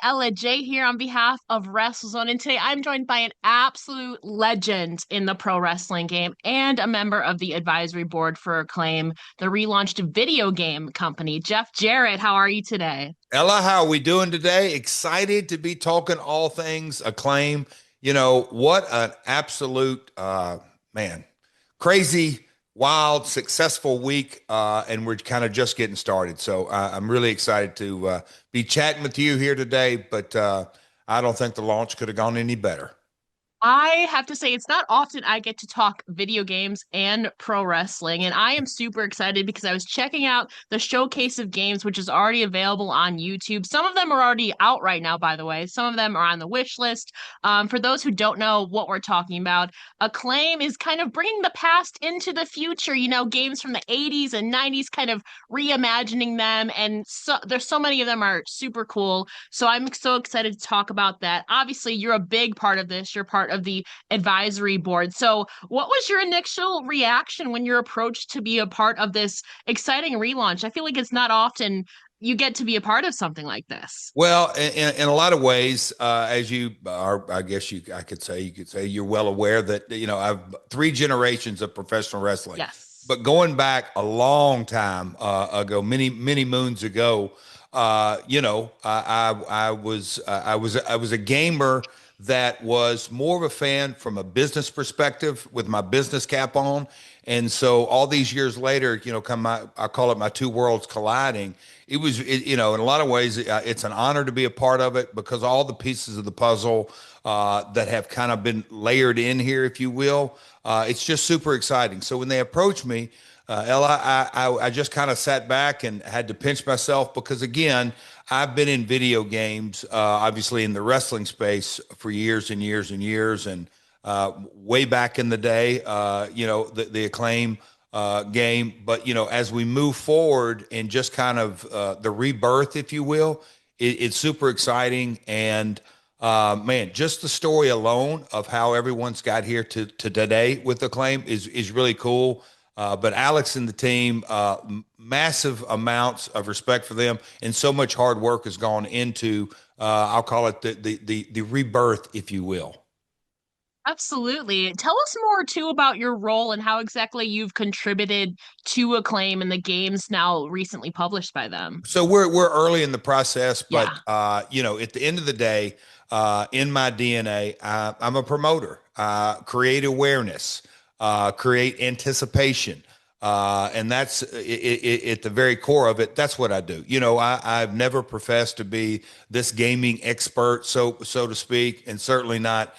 Ella J here on behalf of WrestleZone, and today I'm joined by an absolute legend in the pro wrestling game and a member of the advisory board for Acclaim, the relaunched video game company. Jeff Jarrett, how are you today? Ella, how are we doing today? Excited to be talking all things Acclaim. What an absolute man, crazy, wild, successful week, and we're kind of just getting started. So I'm really excited to be chatting with you here today. But I don't think the launch could have gone any better. I have to say, it's not often I get to talk video games and pro wrestling, and I am super excited because I was checking out the showcase of games, which is already available on YouTube. Some of them are already out right now, by the way. Some of them are on the wish list. For those who don't know what we're talking about, Acclaim is kind of bringing the past into the future. Games from the 80s and 90s, kind of reimagining them, and there's so many of them are super cool. So I'm so excited to talk about that. Obviously, you're a big part of this. You're part of the advisory board. So, what was your initial reaction when you're approached to be a part of this exciting relaunch? I feel like it's not often you get to be a part of something like this. Well, in a lot of ways, as you are, I guess you could say you're well aware that, I've three generations of professional wrestling, Yes. but going back a long time ago, many moons ago, I was a gamer that was more of a fan from a business perspective with my business cap on. And so all these years later, I call it my two worlds colliding. In a lot of ways, it's an honor to be a part of it because all the pieces of the puzzle that have kind of been layered in here, if you will, it's just super exciting. So when they approached me, Ella, I just kind of sat back and had to pinch myself because, again, I've been in video games, obviously in the wrestling space for years and years and years. And way back in the day, the Acclaim game. But, as we move forward and just kind of the rebirth, if you will, it's super exciting. And man, just the story alone of how everyone's got here to today with Acclaim is really cool. But Alex and the team, massive amounts of respect for them, and so much hard work has gone into. I'll call it the rebirth, if you will. Absolutely. Tell us more too about your role and how exactly you've contributed to Acclaim and the games now recently published by them. So we're early in the process, but Yeah. at the end of the day, in my DNA, I'm a promoter. Create awareness, create anticipation, and that's at the very core of it. That's what I do. I've never professed to be this gaming expert, so to speak, and certainly not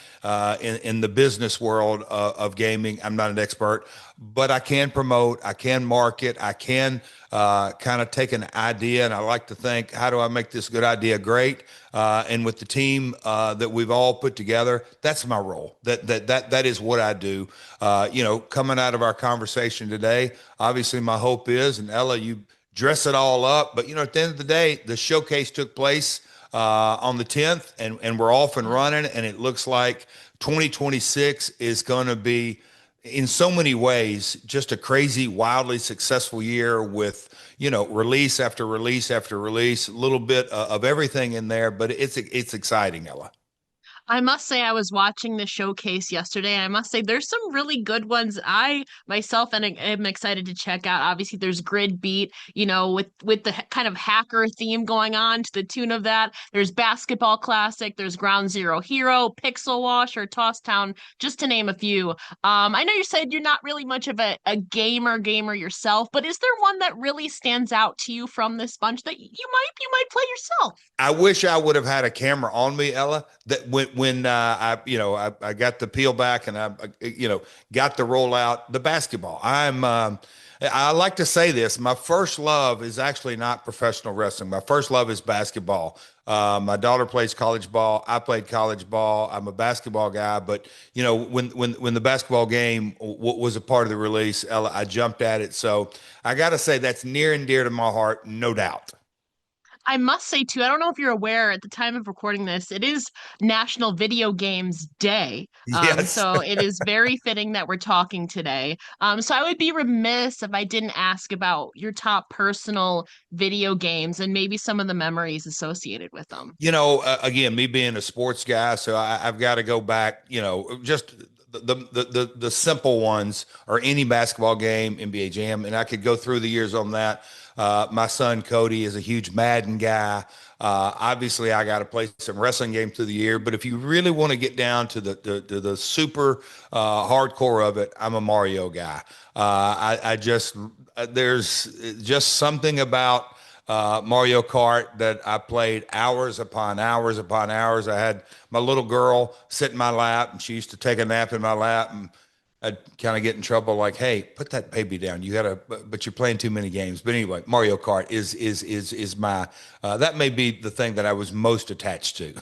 in the business world of gaming. I'm not an expert, but I can promote, I can market, I can kind of take an idea, and I like to think, how do I make this good idea great? And with the team that we've all put together, that's my role. That is what I do. Coming out of our conversation today, obviously my hope is, and Ella, you dress it all up, but at the end of the day, the showcase took place on the 10th, and we're off and running, and it looks like 2026 is going to be in so many ways just a crazy, wildly successful year with release after release after release, a little bit of everything in there, but it's exciting, Ella. I must say, I was watching the showcase yesterday, and I must say there's some really good ones. I myself am excited to check out. Obviously, there's Grid Beat, with the kind of hacker theme going on to the tune of that. There's Basketball Classic, there's Ground Zero Hero, Pixel Wash, or Toss Town, just to name a few. I know you said you're not really much of a gamer yourself, but is there one that really stands out to you from this bunch that you might play yourself? I wish I would have had a camera on me, Ella. That when I got the peel back and I got the roll out the basketball. I like to say this. My first love is actually not professional wrestling. My first love is basketball. My daughter plays college ball. I played college ball. I'm a basketball guy, but when the basketball game was a part of the release, Ella, I jumped at it. So I got to say that's near and dear to my heart, no doubt. I must say too, I don't know if you're aware at the time of recording this, it is National Video Games Day. Yes. So it is very fitting that we're talking today. So I would be remiss if I didn't ask about your top personal video games and maybe some of the memories associated with them. Again, me being a sports guy, so I've got to go back. Just the simple ones or any basketball game, NBA Jam, and I could go through the years on that. My son Cody is a huge Madden guy. Obviously, I got to play some wrestling games through the year, but if you really want to get down to the super hardcore of it, I'm a Mario guy. I just there's just something about Mario Kart that I played hours upon hours upon hours. I had my little girl sit in my lap, and she used to take a nap in my lap, and I'd kind of get in trouble, like, "Hey, put that baby down. You gotta." But you're playing too many games. But anyway, Mario Kart is my that may be the thing that I was most attached to.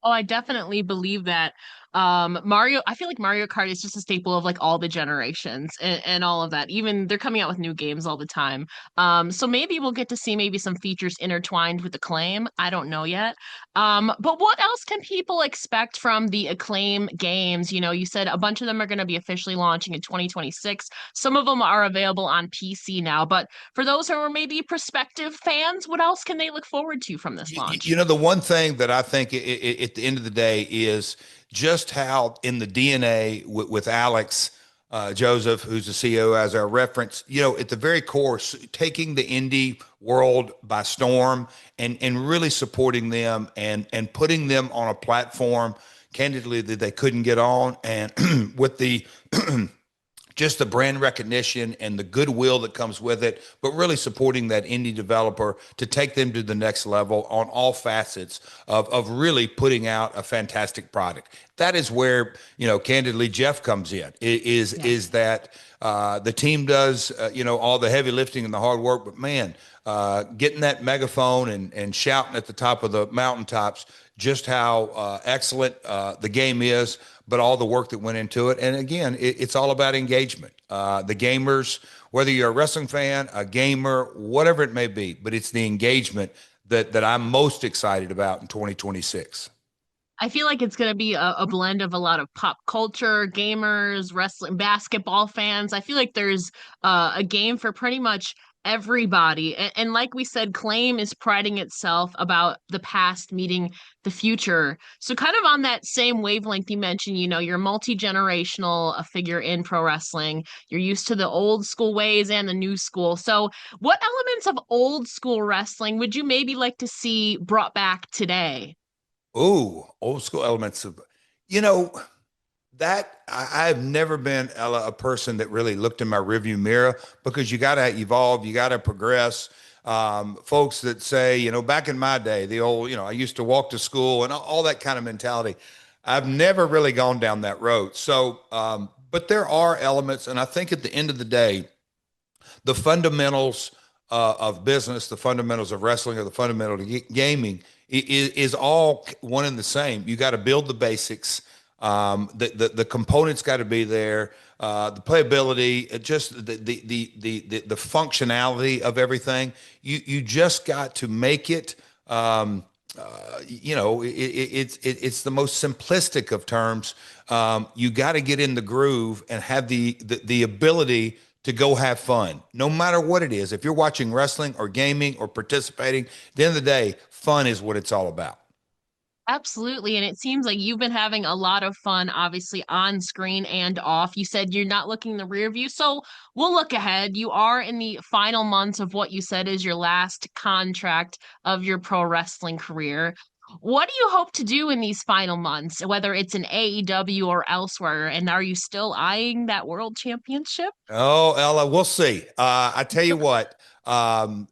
Oh, I definitely believe that. I feel like Mario Kart is just a staple of like all the generations and all of that. Even they're coming out with new games all the time. So maybe we'll get to see maybe some features intertwined with Acclaim. I don't know yet. But what else can people expect from the Acclaim games? You know, you said a bunch of them are going to be officially launching in 2026. Some of them are available on PC now, but for those who are maybe prospective fans, what else can they look forward to from this launch? The one thing that I think at the end of the day is just how in the DNA with Alex Joseph, who's the CEO, as our reference, at the very core, taking the indie world by storm and really supporting them and putting them on a platform, candidly, that they couldn't get on, and with the just the brand recognition and the goodwill that comes with it, but really supporting that indie developer to take them to the next level on all facets of really putting out a fantastic product. That is where, candidly, Jeff comes in, is that the team does, all the heavy lifting and the hard work, but man, getting that megaphone and shouting at the top of the mountaintops just how excellent the game is, but all the work that went into it. And again, it's all about engagement. The gamers, whether you're a wrestling fan, a gamer, whatever it may be, but it's the engagement that I'm most excited about in 2026. I feel like it's going to be a blend of a lot of pop culture, gamers, wrestling, basketball fans. I feel like there's a game for pretty much everybody. And like we said, Claim is priding itself about the past meeting the future. So, kind of on that same wavelength you mentioned, you're multi-generational a figure in pro wrestling. You're used to the old school ways and the new school. So, what elements of old school wrestling would you maybe like to see brought back today? Ooh, old school elements of, you know, that I've never been a person that really looked in my rearview mirror because you got to evolve, you got to progress. Folks that say, back in my day, the old, I used to walk to school and all that kind of mentality. I've never really gone down that road. So, but there are elements, and I think at the end of the day, the fundamentals of business, the fundamentals of wrestling, or the fundamental of gaming is all one and the same. You got to build the basics. The components got to be there. The playability, just the functionality of everything. You just got to make it. It's the most simplistic of terms. You got to get in the groove and have the ability to go have fun, no matter what it is. If you're watching wrestling or gaming or participating, at the end of the day, fun is what it's all about. Absolutely. And it seems like you've been having a lot of fun, obviously, on screen and off. You said you're not looking in the rear view. So we'll look ahead. You are in the final months of what you said is your last contract of your pro wrestling career. What do you hope to do in these final months, whether it's in AEW or elsewhere? And are you still eyeing that world championship? Oh, Ella, we'll see. I tell you what,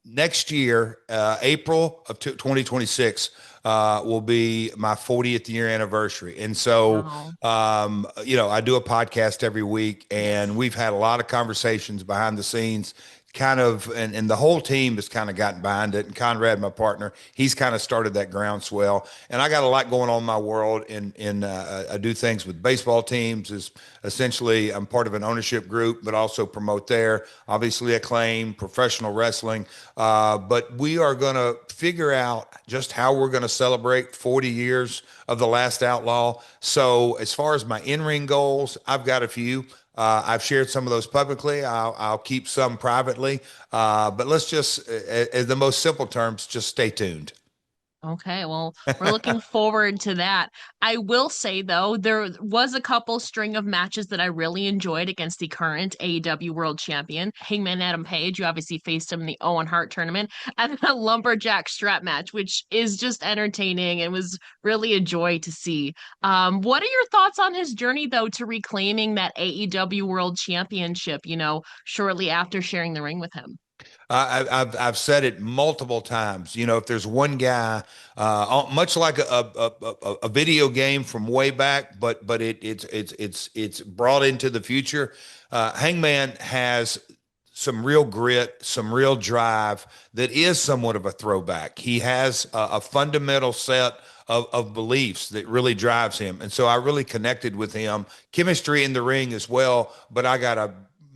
next year, April of 2026, will be my 40th year anniversary. And so, Wow. I do a podcast every week, and Yes. we've had a lot of conversations behind the scenes, kind of, and the whole team has kind of gotten behind it. And Conrad, my partner, he's kind of started that groundswell. And I got a lot going on in my world. I do things with baseball teams. Is essentially I'm part of an ownership group, but also promote there. Obviously, Acclaim, professional wrestling. But we are going to figure out just how we're going to celebrate 40 years of the last Outlaw. So as far as my in-ring goals, I've got a few. I've shared some of those publicly. I'll keep some privately. But let's just, in the most simple terms, just stay tuned. Okay, well, we're looking forward to that. I will say though, there was a couple string of matches that I really enjoyed against the current AEW World Champion, Hangman Adam Page. You obviously faced him in the Owen Hart tournament, and then a lumberjack strap match, which is just entertaining and was really a joy to see. What are your thoughts on his journey though to reclaiming that AEW World Championship, shortly after sharing the ring with him? I've said it multiple times. You know, if there's one guy, much like a video game from way back, but it's brought into the future. Hangman has some real grit, some real drive that is somewhat of a throwback. He has a fundamental set of beliefs that really drives him. And so I really connected with him. Chemistry in the ring as well, but I got a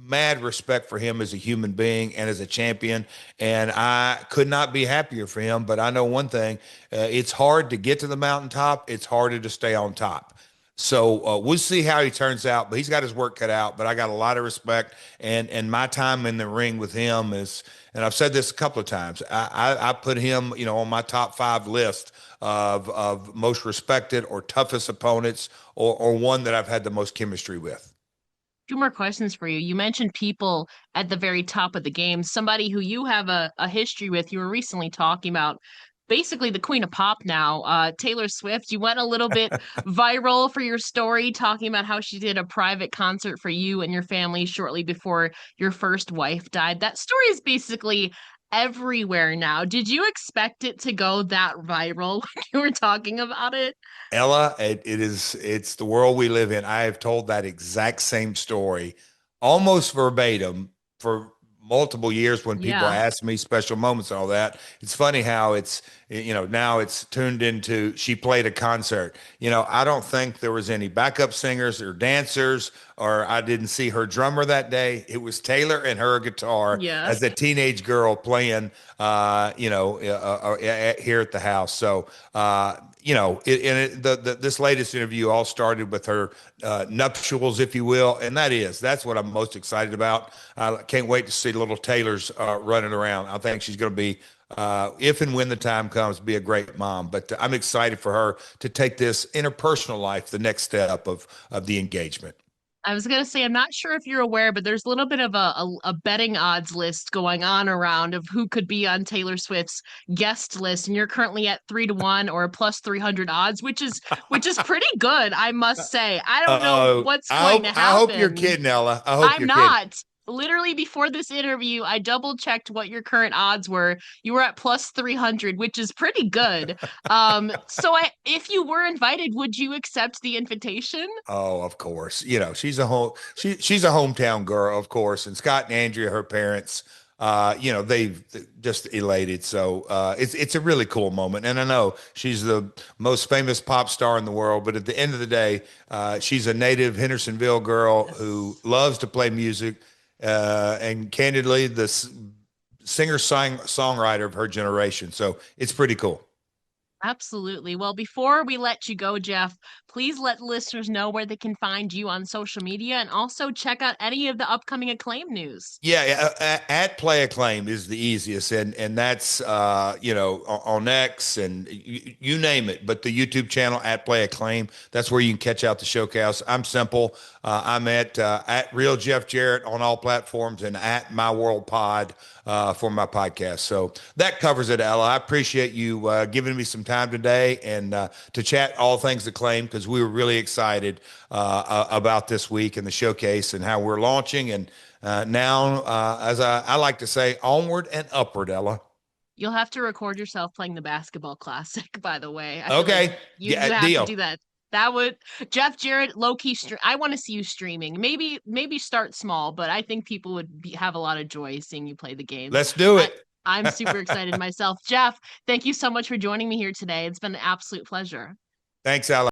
mad respect for him as a human being and as a champion. And I could not be happier for him. But I know one thing, it's hard to get to the mountaintop. It's harder to stay on top. So we'll see how he turns out, but he's got his work cut out. But I got a lot of respect, and my time in the ring with him is, and I've said this a couple of times. I put him, on my top five list of most respected or toughest opponents, or one that I've had the most chemistry with. Two more questions for you. You mentioned people at the very top of the game, somebody who you have a history with. You were recently talking about basically the queen of pop now, Taylor Swift. You went a little bit viral for your story, talking about how she did a private concert for you and your family shortly before your first wife died. That story is basically everywhere now. Did you expect it to go that viral when you were talking about it? Ella, it's the world we live in. I have told that exact same story almost verbatim for multiple years when people Yeah. ask me special moments and all that. It's funny how now it's tuned into she played a concert. I don't think there was any backup singers or dancers, or I didn't see her drummer that day. It was Taylor and her guitar as Yes. a teenage girl playing, here at the house. So, this latest interview all started with her nuptials, if you will, and that's what I'm most excited about. I can't wait to see little Taylor's running around. I think she's going to be, if and when the time comes, be a great mom. But I'm excited for her to take this in her personal life, the next step of the engagement. I was gonna say, I'm not sure if you're aware, but there's a little bit of a betting odds list going on around of who could be on Taylor Swift's guest list, and you're currently at 3 to 1 or plus 300 odds, which is pretty good, I must say. I don't know what's going to I hope you're happen. kidding, Ella. I hope I'm you're kidding. not. Literally before this interview, I double checked what your current odds were. You were at plus 300, which is pretty good. If you were invited, would you accept the invitation? Oh, of course. She's a hometown girl, of course. And Scott and Andrea, her parents, they've just elated. So it's a really cool moment. And I know she's the most famous pop star in the world, but at the end of the day, she's a native Hendersonville girl who Yes. loves to play music. And candidly, the singer songwriter of her generation. So it's pretty cool. Absolutely. Well, before we let you go, Jeff, please let listeners know where they can find you on social media and also check out any of the upcoming Acclaim news. Yeah, at Play Acclaim is the easiest, and that's on X and you name it. But the YouTube channel at Play Acclaim, that's where you can catch out the showcase. I'm simple. I'm at Real Jeff Jarrett on all platforms and at My World Pod for my podcast. So that covers it, Ella. I appreciate you giving me some time today and to chat all things Acclaim because we were really excited about this week and the showcase and how we're launching and. Now, as I like to say, onward and upward, Ella. You'll have to record yourself playing the basketball classic, by the way. I feel like Okay, you yeah, have to deal. do that. That would Jeff Jarrett low key stream. I want to see you streaming. Maybe start small, but I think people would have a lot of joy seeing you play the games. Let's do I it. I'm super excited myself. Jeff, thank you so much for joining me here today. It's been an absolute pleasure. Thanks, Alex.